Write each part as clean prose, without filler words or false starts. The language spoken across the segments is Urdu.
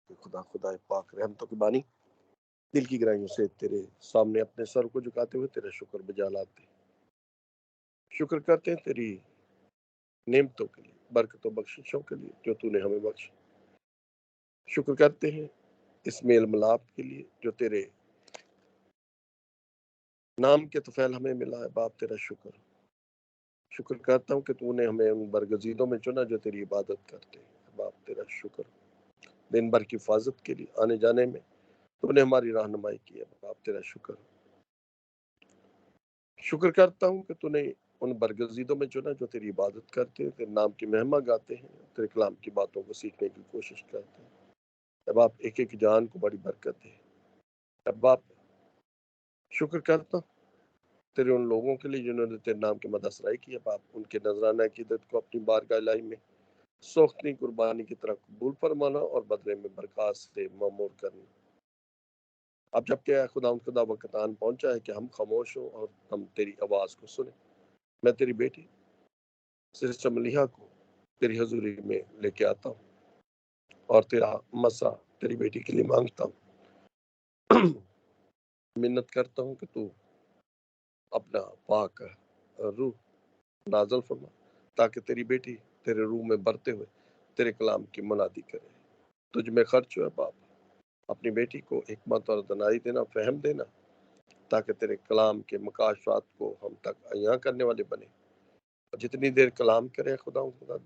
خدا پاک رحمتوں کی بانی دل کی گہرائیوں سے تیرے سامنے اپنے سر کو جھکاتے ہوئے تیرا شکر بجا لاتے ہیں. شکر کرتے ہیں تیری نعمتوں کے لیے، برکتوں بخششوں کے لیے جو تو نے ہمیں بخشی. شکر کرتے ہیں اس میل ملاپ کے لیے جو تیرے نام کے طفیل ہمیں ملا ہے. باپ تیرا شکر کرتا ہوں کہ تو نے ہمیں ان برگزیدوں میں چنا جو تیری عبادت کرتے ہیں. باپ تیرا شکر دن بھر کی حفاظت کے لیے آنے جانے میں تو نے ہماری رہنمائی کی ہے. باپ تیرا شکر کرتا ہوں کہ تو نے ان برگزیدوں میں چنا جو تیری عبادت کرتے ہیں، تیرے نام کی مہما گاتے ہیں، تیرے کلام کی باتوں کو سیکھنے کی کوشش کرتے ہیں. اب آپ ایک ایک جان کو بڑی برکت دے. اب آپ شکر کرتا ہوں تیرے ان لوگوں کے لیے جنہوں نے تیرے نام کی مدثرائی کی ہے. باپ ان کے نذرانہ عقیدت کو اپنی بارگاہ الہی میں سوختنی قربانی کی طرح قبول فرمانا اور بدلے میں برکات سے معمور کرنا. اب جب کہ خدا وقت آن پہنچا ہے کہ ہم خاموش ہوں اور ہم تیری آواز کو سنیں. میں تیری بیٹی سسٹر ملیحہ کو تیری حضوری میں لے کے آتا ہوں اور تیرا مسا تیری بیٹی کے لیے مانگتا ہوں. منت کرتا ہوں کہ تو اپنا پاک روح نازل فرما تاکہ تیری بیٹی تیرے روح میں برتے ہوئے تیرے کلام کی منادی کرے. تجھ میں خرچ ہے باپ، اپنی بیٹی کو حکمت اور دانائی دینا، فہم دینا، تاکہ تیرے کلام کے مکاشفات کو ہم تک عیاں کرنے والے بنے. جتنی دیر کلام کرے خدا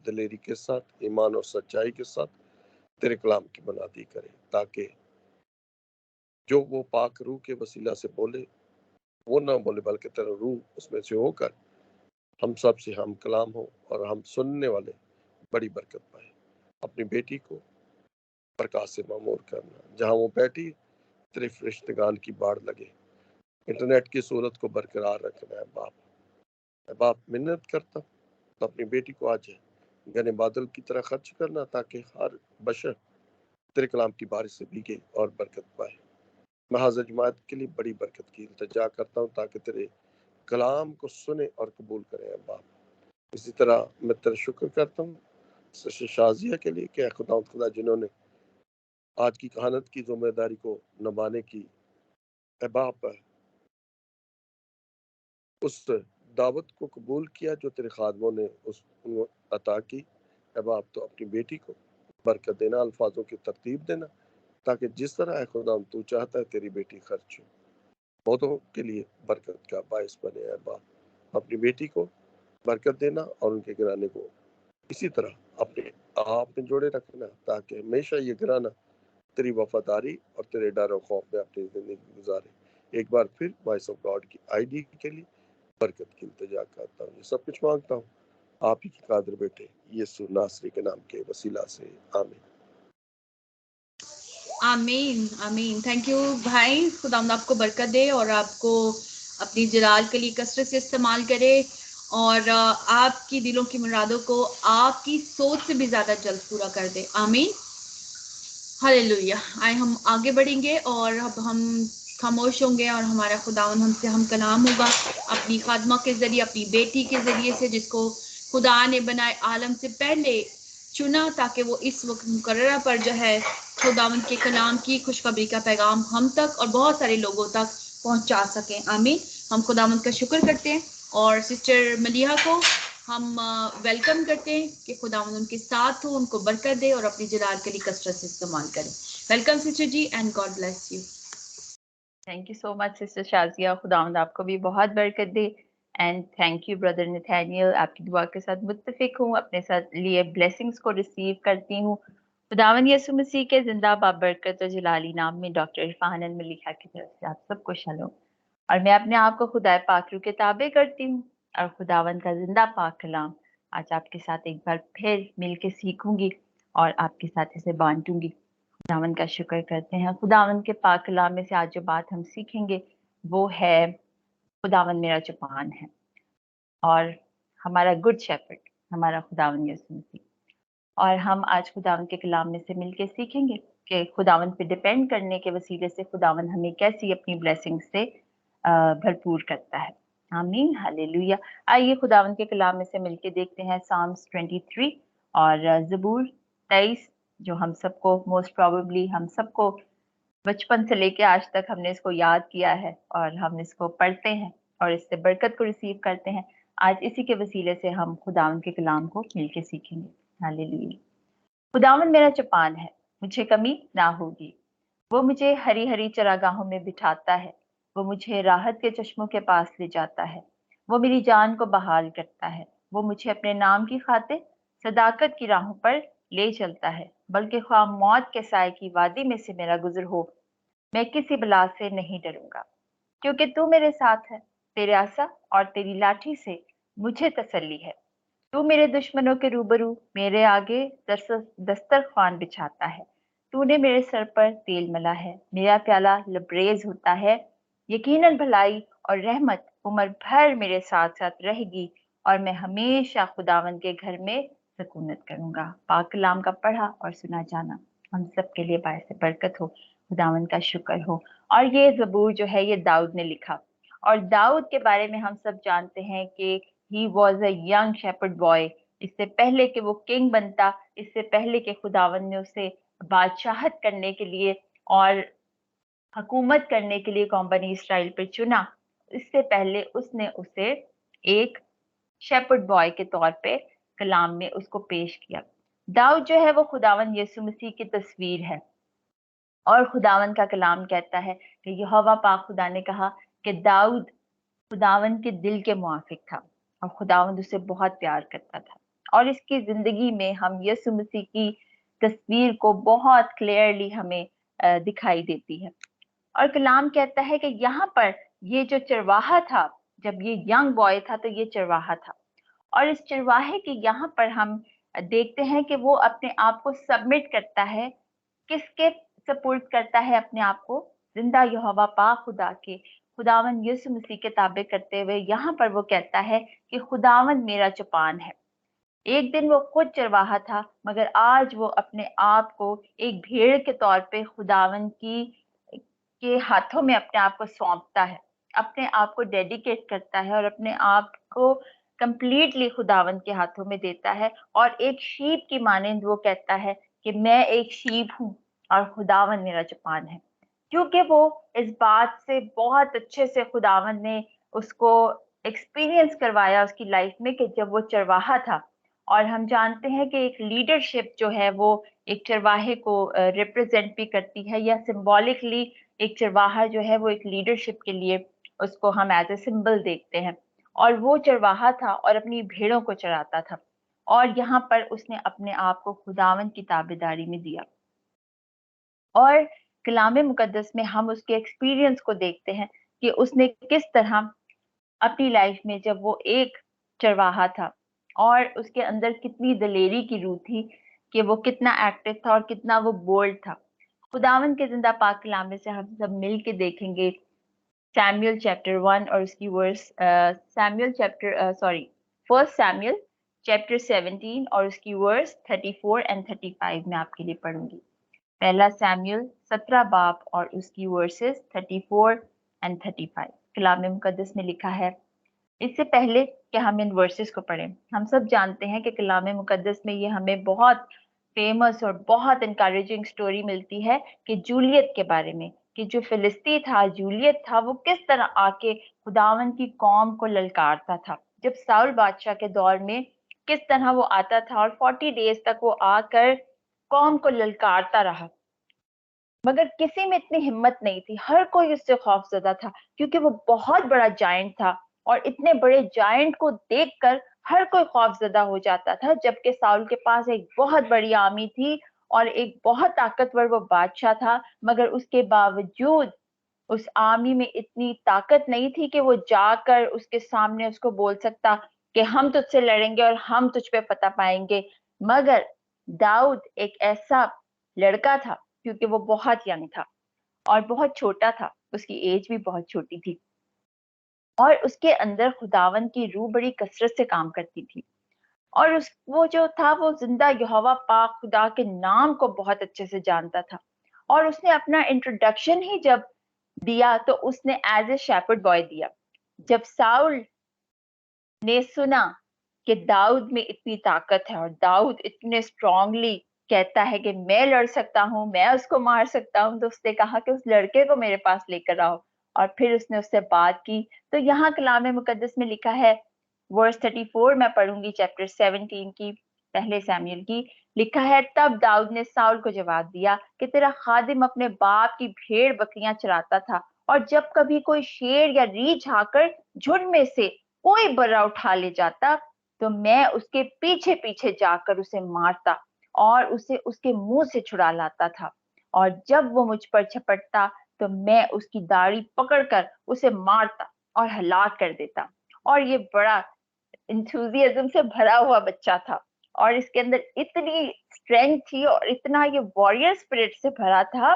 دلیری کے ساتھ، ایمان اور سچائی کے ساتھ تیرے کلام کی منادی کرے، تاکہ جو وہ پاک روح کے وسیلہ سے بولے وہ نہ بولے بلکہ تیرا روح اس میں سے ہو کر ہم سب سے ہم کلام ہو اور ہم سننے والے بڑی برکت پائے. اپنی بیٹی کو برکات سے معمور کرنا، جہاں وہ بیٹھی تیرے فرشتگان کی باڑ لگے. انٹرنیٹ کی صورت کو برقرار رکھنا ہے باپ منت کرتا ہوں تو اپنی بیٹی کو آج گنے بادل کی طرح خرچ کرنا تاکہ ہر بشر تیرے کلام کی بارش سے بھیگے اور برکت پائے. میں حاضر جماعت کے لیے بڑی برکت کی التجا کرتا ہوں تاکہ تیرے کلام کو سنے اور قبول کریں باپ. اسی طرح میں تیرا شکر کرتا ہوں سسٹر شازیہ کے لیے کہ خدا جنہوں نے آج کی کہانت کی ذمہ داری کو نبھانے کی باپ اس دعوت کو قبول کیا جو تیرے خادموں نے اس عطا کی. باپ تو اپنی بیٹی کو برکت دینا، الفاظوں کی ترتیب دینا، تاکہ جس طرح خدا تو چاہتا ہے تیری بیٹی خرچ ہو، بہتوں کے لیے برکت کا باعث بنے. باپ اپنی بیٹی کو برکت دینا اور ان کے گھرانے کو اسی طرح اپنے آپ میں جوڑے رکھنا تاکہ ہمیشہ یہ گھرانہ تیری وفاداری اور تیرے ڈر و خوف میں اپنی زندگی گزارے. ایک بار پھر وائس آف گاڈ کی آئی ڈی کے لیے برکت کی التجا کرتا ہوں. یہ سب کچھ مانگتا ہوں آپ ہی کے قادر بیٹے یسوع ناصری کے نام کے وسیلہ سے، آمین. آمین آمین. تھینک یو بھائی. خداوند آپ کو برکت دے اور آپ کو اپنی جلال کے لیے کثرت سے استعمال کرے اور آپ کی دلوں کی مرادوں کو آپ کی سوچ سے بھی زیادہ جلد پورا کر دے. آمین. ہاللویا. آئے ہم آگے بڑھیں گے اور اب ہم خاموش ہوں گے اور ہمارا خداوند ہم سے ہم کلام ہوگا اپنی خادمہ کے ذریعے، اپنی بیٹی کے ذریعے سے، جس کو خدا نے بنائے عالم سے پہلے چنا تاکہ وہ اس وقت مقررہ پر جو ہے خداوند کے کلام کی خوشخبری کا پیغام ہم تک اور بہت سارے لوگوں تک پہنچا سکیں. آمین. ہم خداوند کا شکر کرتے ہیں اور سسٹر ملیحہ کو ہم ویلکم کرتے ہیں کہ خداوند ان کے ساتھ ہو، ان کو برکت دے اور اپنی جلال کے لیے کثرت سے استعمال کرے. Welcome sister ji and God bless you. Thank you so much sister Shazia. خداوند آپ کو بھی بہت برکت دے. And thank you brother Nathaniel. آپ کی دعا کے ساتھ متفق ہوں، اپنے ساتھ لیے بلیسنگز کو ریسیو کرتی ہوں. خداوند یسوع مسیح کے زندہ بابرکت و جلالی نام میں ڈاکٹر عرفان الملیحہ کی طرف سے آپ سب کو شالوم. اور میں اپنے آپ کو خدا پاک روح کے تابع کرتی ہوں اور خداوند کا زندہ پاک کلام آج آپ کے ساتھ ایک بار پھر مل کے سیکھوں گی اور آپ کے ساتھ اسے بانٹوں گی. خداوند کا شکر کرتے ہیں. خداوند کے پاک کلام میں سے آج جو بات ہم سیکھیں گے وہ ہے خداوند میرا چوپان ہے اور ہمارا گڈ شیپرڈ ہمارا خداوند یسوع مسیح. اور ہم آج خداوند کے کلام میں سے مل کے سیکھیں گے کہ خداوند پہ ڈیپینڈ کرنے کے وسیلے سے خداوند ہمیں کیسی اپنی بلیسنگ سے بھرپور کرتا ہے. آمین. ہاللویا. آئیے خداوند کے کلام میں سے مل کے دیکھتے ہیں سامس 23 اور زبور 23 جو ہم سب کو موسٹ پروبیبلی ہم سب کو بچپن سے لے کے آج تک ہم نے اس کو یاد کیا ہے اور ہم اس کو پڑھتے ہیں اور اس سے برکت کو ریسیو کرتے ہیں. آج اسی کے وسیلے سے ہم خداوند کے کلام کو مل کے سیکھیں گے. ہاللیلویا. خداوند میرا چپان ہے، مجھے کمی نہ ہوگی. وہ مجھے ہری ہری چراگاہوں میں بٹھاتا ہے، وہ مجھے راحت کے چشموں کے پاس لے جاتا ہے. وہ میری جان کو بحال کرتا ہے، وہ مجھے اپنے نام کی خاطر صداقت کی راہوں پر لے چلتا ہے. بلکہ خواہ موت کے سائے کی وادی میں سے میرا گزر ہو، میں کسی بلا سے نہیں ڈروں گا، کیونکہ تو میرے ساتھ ہے. تیرے عصا اور تیری لاٹھی سے مجھے تسلی ہے. تو میرے دشمنوں کے روبرو میرے آگے دسترخوان بچھاتا ہے. تو نے میرے سر پر تیل ملا ہے، میرا پیالہ لبریز ہوتا ہے. یقیناً بھلائی اور رحمت عمر بھر میرے ساتھ ساتھ رہے گی، اور میں ہمیشہ خداوند کے گھر میں سکونت کروں گا. پاک کلام کا پڑھا اور سنا جانا ہم سب کے لیے باعث برکت ہو. خداوند کا شکر ہو. اور یہ زبور جو ہے یہ داؤد نے لکھا، اور داؤد کے بارے میں ہم سب جانتے ہیں کہ he was a young shepherd boy. اس سے پہلے کہ وہ کنگ بنتا، اس سے پہلے کہ خداوند نے اسے بادشاہت کرنے کے لیے اور حکومت کرنے کے لیے قوم بنی اسرائیل پر چنا، اس سے پہلے اس نے اسے ایک شیپرڈ بوائے کے طور پہ کلام میں اس کو پیش کیا. داؤد جو ہے وہ خداوند یسوع مسیح کی تصویر ہے. اور خداوند کا کلام کہتا ہے کہ یہوہ پاک خدا نے کہا کہ داؤد خداوند کے دل کے موافق تھا اور خداوند اسے بہت پیار کرتا تھا. اور اس کی زندگی میں ہم یسوع مسیح کی تصویر کو بہت کلیئرلی ہمیں دکھائی دیتی ہے. اور کلام کہتا ہے کہ یہاں پر یہ جو چرواہا تھا، جب یہ ینگ بوائے تھا تو یہ چرواہا تھا. اور اس چرواہے کی یہاں پر ہم دیکھتے ہیں کہ وہ اپنے آپ کو سبمٹ کرتا ہے. کس کے سپورٹ کرتا ہے اپنے آپ کو؟ زندہ یہوہ پاک خدا کے، خداوند یسوع مسیح کے تابع کرتے ہوئے یہاں پر وہ کہتا ہے کہ خداوند میرا چپان ہے. ایک دن وہ خود چرواہا تھا، مگر آج وہ اپنے آپ کو ایک بھیڑ کے طور پہ خداوند کے ہاتھوں میں اپنے آپ کو سونپتا ہے، اپنے آپ کو ڈیڈیکیٹ کرتا ہے اور اپنے آپ کو کمپلیٹلی خداوند کے ہاتھوں میں دیتا ہے. اور ایک شیپ کی مانند وہ کہتا ہے کہ میں ایک شیپ ہوں اور خداوند میرا چپان ہے. کیونکہ وہ اس بات سے بہت اچھے سے خداوند نے اس کو ایکسپیرینس کروایا اس کی لائف میں کہ جب وہ چرواہا تھا. اور ہم جانتے ہیں کہ ایک لیڈرشپ جو ہے وہ ایک چرواہے کو ریپرزینٹ بھی کرتی ہے، یا سمبولکلی ایک چرواہا جو ہے وہ ایک لیڈرشپ کے لیے اس کو ہم ایز اے سمبل دیکھتے ہیں. اور وہ چرواہا تھا اور اپنی بھیڑوں کو چراتا تھا، اور یہاں پر اس نے اپنے آپ کو خداوند کی تابعداری میں دیا. اور کلام مقدس میں ہم اس کے ایکسپیرینس کو دیکھتے ہیں کہ اس نے کس طرح اپنی لائف میں جب وہ ایک چرواہا تھا اور اس کے اندر کتنی دلیری کی روح تھی کہ وہ کتنا ایکٹیو تھا اور کتنا وہ بولڈ تھا. خداوند کے زندہ پاک کلام میں سے ہم سب مل کے دیکھیں گے سیموئل چیپٹر 1 اور اس کی ورس فرسٹ سیموئل چیپٹر 17 اور اس کی ورس 34 and 35 میں آپ کے لیے پڑھوں گی. پہلا سیموئل 17 باب اور اس کی ورسز 34 and 35. کلام مقدس میں لکھا ہے. اس سے پہلے کہ ہم ان ورسز کو پڑھیں، ہم سب جانتے ہیں کہ کلام مقدس میں یہ ہمیں بہت فیمس اور بہت انکریجنگ سٹوری ملتی ہے کہ جولیت کے بارے میں، کہ جو فلسطی تھا، جولیت تھا، وہ کس طرح آ کے خداوند کی قوم کو للکارتا تھا. جب ساؤل بادشاہ کے دور میں کس طرح وہ آتا تھا اور 40 ڈیز تک وہ آ کر قوم کو للکارتا رہا، مگر کسی میں اتنی ہمت نہیں تھی. ہر کوئی اس سے خوف زدہ تھا کیونکہ وہ بہت بڑا جائنٹ تھا، اور اتنے بڑے جائنٹ کو دیکھ کر ہر کوئی خوف زدہ ہو جاتا تھا. جبکہ ساؤل کے پاس ایک بہت بڑی آرمی تھی اور ایک بہت طاقتور وہ بادشاہ تھا، مگر اس کے باوجود اس آرمی میں اتنی طاقت نہیں تھی کہ وہ جا کر اس کے سامنے اس کو بول سکتا کہ ہم تجھ سے لڑیں گے اور ہم تجھ پہ فتح پائیں گے. مگر داؤد ایک ایسا لڑکا تھا، کیونکہ وہ بہت ینگ تھا اور بہت چھوٹا تھا، اس کی ایج بھی بہت چھوٹی تھی، اور اس کے اندر خداوند کی روح بڑی کثرت سے کام کرتی تھی. اور وہ جو تھا وہ زندہ یہوہ پاک خدا کے نام کو بہت اچھے سے جانتا تھا. اور اس نے اپنا انٹروڈکشن ہی جب دیا تو اس نے ایز اے شیپرڈ بوائے دیا. جب ساؤل نے سنا کہ داؤد میں اتنی طاقت ہے اور داؤد اتنے اسٹرانگلی کہتا ہے کہ میں لڑ سکتا ہوں, میں اس کو مار سکتا ہوں, تو اس نے کہا کہ اس لڑکے کو میرے پاس لے کر آؤ, اور پھر اس نے اس سے بات کی. تو یہاں کلام مقدس میں لکھا ہے, ورس 34 میں پڑھوں گی, چیپٹر 17 کی, پہلے سیموئیل کی, لکھا ہے تب داؤد نے ساؤل کو جواب دیا کہ تیرا خادم اپنے باپ کی بھیڑ بکریاں چراتا تھا, اور جب کبھی کوئی شیر یا ریچھ آ کر جھنڈ میں سے کوئی برا اٹھا لے جاتا تو میں اس کے پیچھے پیچھے جا کر اسے مارتا اور اسے اس کے منہ سے چھڑا لاتا تھا, اور جب وہ مجھ پر چھپٹتا تو میں اس کی داڑھی پکڑ کر اسے مارتا اور ہلاک کر دیتا. اور یہ بڑا انتھوزیازم سے بھرا ہوا بچہ تھا, اور اس کے اندر اتنی اسٹرینتھ تھی اور اتنا یہ وارئر اسپرٹ سے بھرا تھا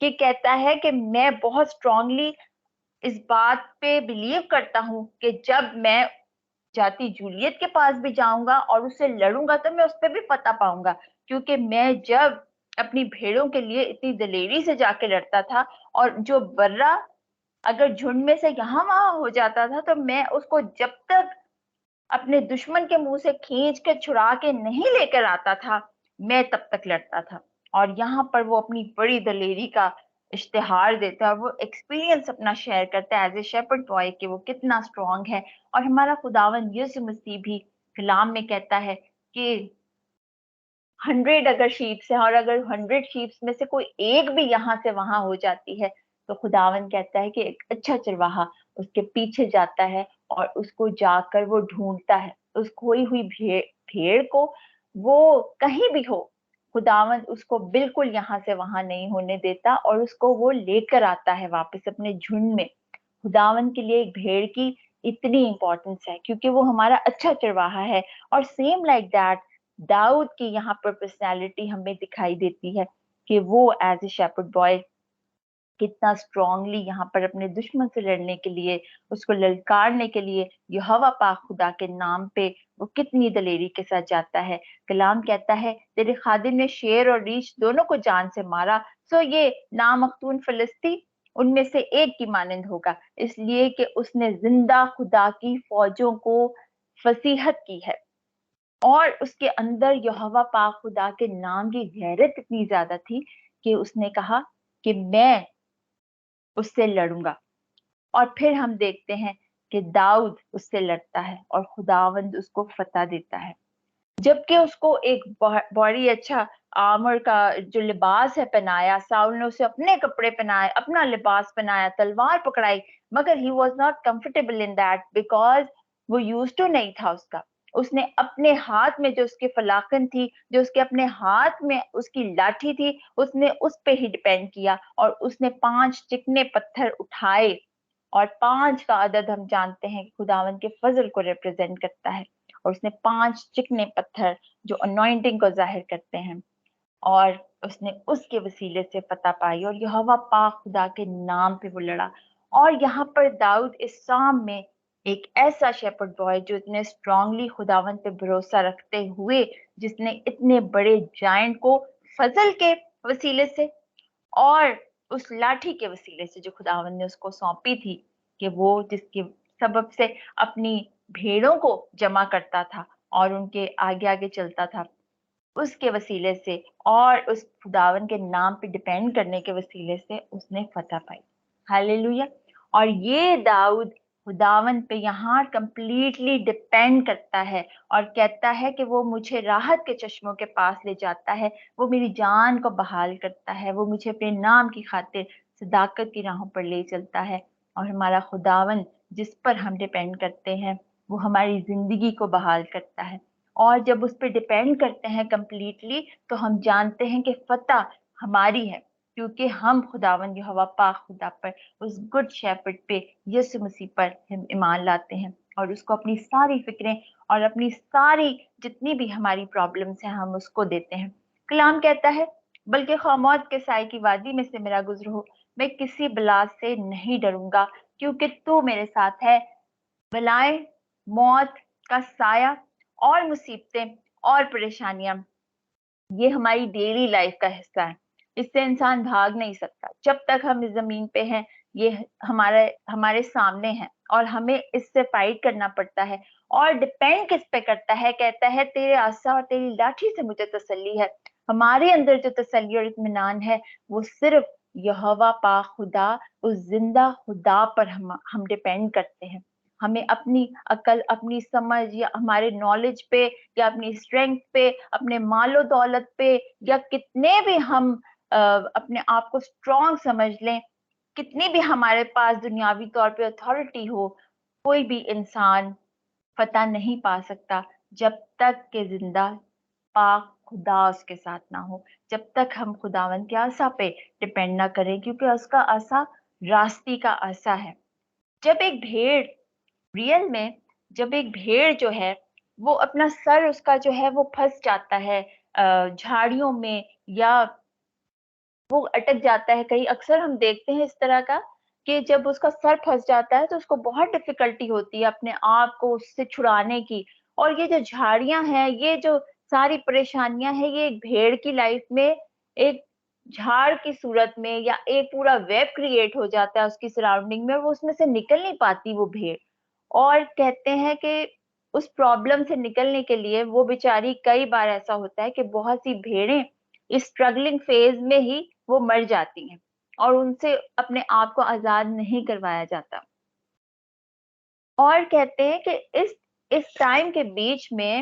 کہ کہتا ہے کہ میں بہت اسٹرانگلی اس بات پہ بلیو کرتا ہوں کہ جب میں جاتی جولیت کے پاس بھی جاؤں گا اور اس سے لڑوں گا تو میں اس پہ بھی فتح پاؤں گا, کیونکہ میں جب اپنی بھیڑوں کے لیے اتنی دلیری سے جا کے لڑتا تھا, اور جو برا اگر جھنڈ میں سے یہاں وہاں ہو جاتا تھا تو میں اس کو جب تک اپنے دشمن کے منہ سے کھینچ کے چھڑا کے نہیں لے کر آتا تھا میں تب تک لڑتا تھا. اور یہاں پر وہ اپنی بڑی دلیری کا اشتہار دیتا ہے, اور وہ ایکسپیرینس اپنا شیئر کرتا ہے ایز اے شیپرڈ بوائے کہ وہ کتنا اسٹرانگ ہے. اور ہمارا خداوند یسوع مسیح بھی کلام میں کہتا ہے کہ 100 اگر شیپس ہیں, اور اگر 100 شیپس میں سے کوئی ایک بھی یہاں سے وہاں ہو جاتی ہے تو خداوند کہتا ہے کہ ایک اچھا چرواہا اس کے پیچھے جاتا ہے اور اس کو جا کر وہ ڈھونڈتا ہے, اس کھوئی ہوئی بھیڑ کو, وہ کہیں بھی ہو خداوند اس کو بالکل یہاں سے وہاں نہیں ہونے دیتا اور اس کو وہ لے کر آتا ہے واپس اپنے جھنڈ میں. خداوند کے لیے ایک بھیڑ کی اتنی امپورٹنس ہے کیونکہ وہ ہمارا اچھا چرواہا ہے. اور سیم لائک دیٹ داؤد کی یہاں پر پرسنالٹی ہمیں دکھائی دیتی ہے کہ وہ ایز اے شیپرڈ بوائے کتنا اسٹرانگلی یہاں پر اپنے دشمن سے لڑنے کے لیے, اس کو للکارنے کے لیے یہوہ پاک خدا کے نام پہ وہ کتنی دلیری کے ساتھ جاتا ہے. کلام کہتا ہے تیرے خادم نے شیر اور ریچھ دونوں کو جان سے مارا, سو یہ نامختون فلسطی ان میں سے ایک کی مانند ہوگا, اس لیے کہ اس نے زندہ خدا کی فوجوں کو فصیحت کی ہے. اور اس کے اندر یہوہ پاک خدا کے نام کی غیرت اتنی زیادہ تھی کہ اس نے کہا کہ میں اس سے لڑوں گا. اور پھر ہم دیکھتے ہیں کہ داؤد اس سے لڑتا ہے اور خداوند اس کو فتح دیتا ہے, جبکہ اس کو ایک بڑی اچھا آرمر کا جو لباس ہے پہنایا, ساؤل نے اسے اپنے کپڑے پہنائے, اپنا لباس پہنایا, تلوار پکڑائی, مگر he was not comfortable in that because وہ used to نہیں تھا اس کا. اس نے اپنے ہاتھ میں جو اس کی فلاخن تھی, جو اس کے اپنے ہاتھ میں اس کی لاٹھی تھی, اس نے اس پہ ہی ڈیپینڈ کیا, اور اس نے 5 چکنے پتھر اٹھائے, اور 5 کا عدد ہم جانتے ہیں کہ خداوند کے فضل کو ریپرزینٹ کرتا ہے, اور اس نے 5 چکنے پتھر جو انوائنٹنگ کو ظاہر کرتے ہیں, اور اس نے اس کے وسیلے سے فتح پائی, اور یہوہ پاک خدا کے نام پہ وہ لڑا. اور یہاں پر داؤد اس سام میں ایک ایسا شیپرڈ بوائے جو اتنے اسٹرانگلی خداوند پہ بھروسہ رکھتے ہوئے, جس نے اتنے بڑے جائنٹ کو فضل کے وسیلے سے اور اس لاٹھی کے وسیلے سے جو خداوند نے اس کو سونپی تھی, کہ وہ جس کے سبب سے اپنی بھیڑوں کو جمع کرتا تھا اور ان کے آگے آگے چلتا تھا, اس کے وسیلے سے اور اس خداوند کے نام پہ ڈیپینڈ کرنے کے وسیلے سے اس نے فتح پائی. ہاللیلویا. اور یہ داؤد خداوند پہ یہاں کمپلیٹلی ڈیپینڈ کرتا ہے اور کہتا ہے کہ وہ مجھے راحت کے چشموں کے پاس لے جاتا ہے, وہ میری جان کو بحال کرتا ہے, وہ مجھے اپنے نام کی خاطر صداقت کی راہوں پر لے چلتا ہے. اور ہمارا خداوند جس پر ہم ڈیپینڈ کرتے ہیں وہ ہماری زندگی کو بحال کرتا ہے, اور جب اس پہ ڈیپینڈ کرتے ہیں کمپلیٹلی تو ہم جانتے ہیں کہ فتح ہماری ہے, کیونکہ ہم خداوند یہوہ پاک خدا پر, اس گڈ شیپرڈ پہ, یسوع مسیح پر ہم ایمان لاتے ہیں, اور اس کو اپنی ساری فکریں اور اپنی ساری جتنی بھی ہماری پرابلمس ہیں ہم اس کو دیتے ہیں. کلام کہتا ہے بلکہ خاموت کے سائے کی وادی میں سے میرا گزر ہو, میں کسی بلا سے نہیں ڈروں گا کیونکہ تو میرے ساتھ ہے. بلائیں, موت کا سایہ اور مصیبتیں اور پریشانیاں یہ ہماری ڈیلی لائف کا حصہ ہے, اس سے انسان بھاگ نہیں سکتا. جب تک ہم اس زمین پہ ہیں یہ ہمارے سامنے ہے اور ہمیں اس سے فائٹ کرنا پڑتا ہے, اور ڈیپینڈ کس پہ کرتا ہے, کہتا ہے تیرے عصا اور تیری لاٹھی سے مجھے تسلی ہے. ہمارے اندر جو تسلی اور اطمینان ہے وہ صرف یہوہ پاک خدا اس زندہ خدا پر ہم ڈیپینڈ کرتے ہیں. ہمیں اپنی عقل، اپنی سمجھ یا ہمارے نالج پہ یا اپنی اسٹرینتھ پہ، اپنے مال و دولت پہ، یا کتنے بھی ہم اپنے آپ کو اسٹرانگ سمجھ لیں، کتنی بھی ہمارے پاس دنیاوی طور پہ اتھارٹی ہو، کوئی بھی انسان فتح نہیں پا سکتا جب تک کہ زندہ پاک خدا اس کے ساتھ نہ ہو، جب تک ہم خداوند کے عصا پہ ڈپینڈ نہ کریں، کیونکہ اس کا عصا راستی کا عصا ہے. جب ایک بھیڑ ریئل میں، جب ایک بھیڑ جو ہے وہ اپنا سر اس کا جو ہے وہ پھنس جاتا ہے جھاڑیوں میں، یا وہ اٹک جاتا ہے کہیں، اکثر ہم دیکھتے ہیں اس طرح کا کہ جب اس کا سر پھنس جاتا ہے تو اس کو بہت ڈفیکلٹی ہوتی ہے اپنے آپ کو اس سے چھڑانے کی. اور یہ جو جھاڑیاں ہیں، یہ جو ساری پریشانیاں ہیں، یہ ایک بھیڑ کی لائف میں ایک جھاڑ کی صورت میں یا ایک پورا ویب کریٹ ہو جاتا ہے اس کی سراؤنڈنگ میں، وہ اس میں سے نکل نہیں پاتی وہ بھیڑ. اور کہتے ہیں کہ اس پرابلم سے نکلنے کے لیے وہ بیچاری، کئی بار ایسا ہوتا ہے کہ بہت سی بھیڑیں اس اسٹرگلنگ فیز میں ہی وہ مر جاتی ہیں اور ان سے اپنے آپ کو آزاد نہیں کروایا جاتا. اور کہتے ہیں کہ اس ٹائم کے بیچ میں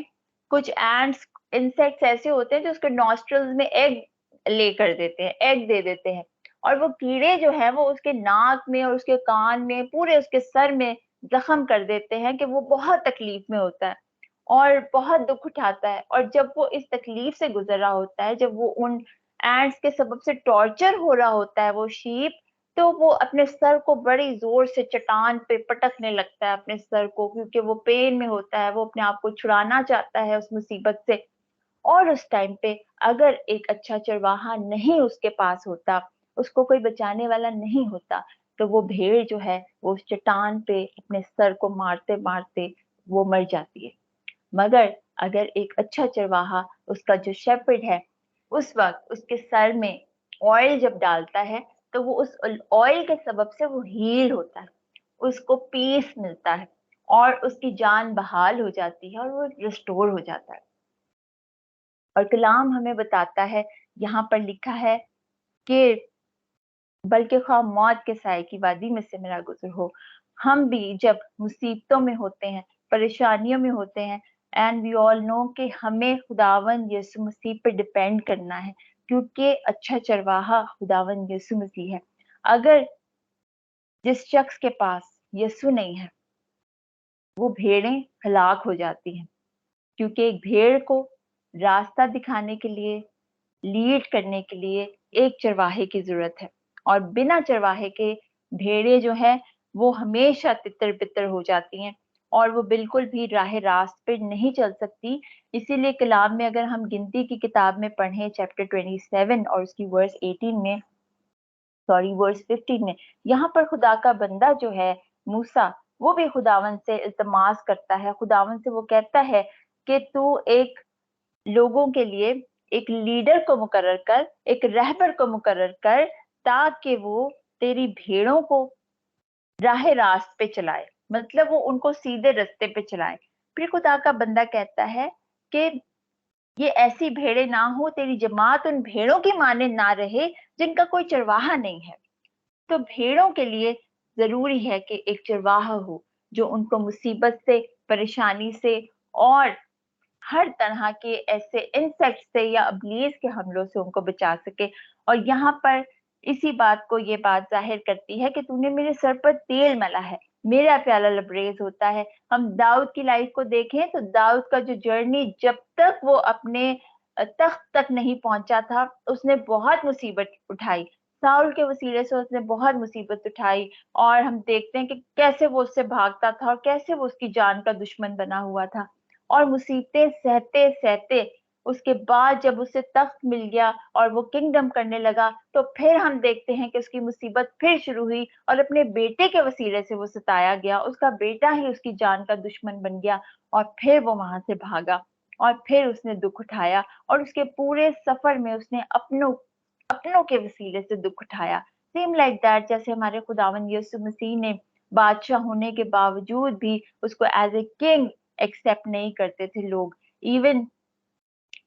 کچھ اینٹس، انسیکٹس ایسے ہوتے ہیں جو اس کے نوسٹرلز میں ایگ لے کر دیتے ہیں، ایگ دے دیتے ہیں، اور وہ کیڑے جو ہیں وہ اس کے ناک میں اور اس کے کان میں، پورے اس کے سر میں زخم کر دیتے ہیں کہ وہ بہت تکلیف میں ہوتا ہے اور بہت دکھ اٹھاتا ہے. اور جب وہ اس تکلیف سے گزر رہا ہوتا ہے، جب وہ ان اینٹس کے سبب سے ٹارچر ہو رہا ہوتا ہے وہ شیپ، تو وہ اپنے سر کو بڑی زور سے چٹان پہ پٹکنے لگتا ہے اپنے سر کو، کیونکہ وہ پین میں ہوتا ہے، وہ اپنے آپ کو چھڑانا چاہتا ہے اس مصیبت سے. اور اس ٹائم پہ اگر ایک اچھا چرواہا نہیں اس کے پاس ہوتا، اس کو کوئی بچانے والا نہیں ہوتا، تو وہ بھیڑ جو ہے وہ اس چٹان پہ اپنے سر کو مارتے مارتے وہ مر جاتی ہے. مگر اگر ایک اچھا چرواہا، اس کا جو شیپرڈ ہے، اس وقت اس کے سر میں آئل جب ڈالتا ہے تو وہ اس آئل کے سبب سے وہ ہیل ہوتا ہے، اس کو پیس ملتا ہے اور اس کی جان بحال ہو جاتی ہے اور وہ ریسٹور ہو جاتا ہے. اور کلام ہمیں بتاتا ہے، یہاں پر لکھا ہے کہ بلکہ خواہ موت کے سائے کی وادی میں سے میرا گزر ہو. ہم بھی جب مصیبتوں میں ہوتے ہیں، پریشانیوں میں ہوتے ہیں، اینڈ وی آل نو کہ ہمیں خداوند یسوع مسیح پہ ڈپینڈ کرنا ہے، کیونکہ اچھا چرواہا خداوند یسوع مسیح ہے. اگر جس شخص کے پاس یسوع نہیں ہے، وہ بھیڑیں ہلاک ہو جاتی ہیں، کیونکہ ایک بھیڑ کو راستہ دکھانے کے لیے، لیڈ کرنے کے لیے ایک چرواہے کی ضرورت ہے. اور بنا چرواہے کے بھیڑیں جو ہیں وہ ہمیشہ تتر بتر ہو جاتی ہیں اور وہ بالکل بھی راہ راست پہ نہیں چل سکتی. اسی لیے کلام میں اگر ہم گنتی کی کتاب میں پڑھیں چیپٹر 27 اور اس کی ورس 15 میں، یہاں پر خدا کا بندہ جو ہے موسیٰ، وہ بھی خداوند سے التماس کرتا ہے، خداوند سے وہ کہتا ہے کہ تو ایک لوگوں کے لیے ایک لیڈر کو مقرر کر، ایک رہبر کو مقرر کر، تاکہ وہ تیری بھیڑوں کو راہ راست پہ چلائے، مطلب وہ ان کو سیدھے رستے پہ چلائے. پھر خدا کا بندہ کہتا ہے کہ یہ ایسی بھیڑیں نہ ہو، تیری جماعت ان بھیڑوں کی مانند نہ رہے جن کا کوئی چرواہا نہیں ہے. تو بھیڑوں کے لیے ضروری ہے کہ ایک چرواہا ہو جو ان کو مصیبت سے، پریشانی سے اور ہر طرح کے ایسے انسیکٹ سے یا ابلیس کے حملوں سے ان کو بچا سکے. اور یہاں پر اسی بات کو یہ بات ظاہر کرتی ہے کہ تو نے میرے سر پر تیل ملا ہے، میرا پیالہ لبریز ہوتا ہے. ہم داؤد کی لائف کو دیکھیں تو داؤد کا جو جرنی، جب تک وہ اپنے تخت تک نہیں پہنچا تھا، اس نے بہت مصیبت اٹھائی، ساؤل کے وسیلے سے اس نے بہت مصیبت اٹھائی. اور ہم دیکھتے ہیں کہ کیسے وہ اس سے بھاگتا تھا اور کیسے وہ اس کی جان کا دشمن بنا ہوا تھا. اور مصیبتیں سہتے سہتے اس کے بعد جب اسے تخت مل گیا اور وہ کنگڈم کرنے لگا، تو پھر ہم دیکھتے ہیں کہ اس کی مصیبت پھر شروع ہوئی اور اپنے بیٹے کے وسیلے سے وہ ستایا گیا، اس کا بیٹا ہی اس کی جان کا دشمن بن گیا. اور پھر وہ وہاں سے بھاگا اور پھر اس نے دکھ اٹھایا، اور اس کے پورے سفر میں اس نے اپنوں کے وسیلے سے دکھ اٹھایا. سیم لائک دیٹ، جیسے ہمارے خداوند یسوع مسیح نے بادشاہ ہونے کے باوجود بھی اس کو ایز اے کنگ ایکسپٹ نہیں کرتے تھے لوگ. Even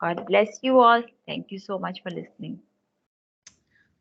God bless you all. Thank you so much for listening.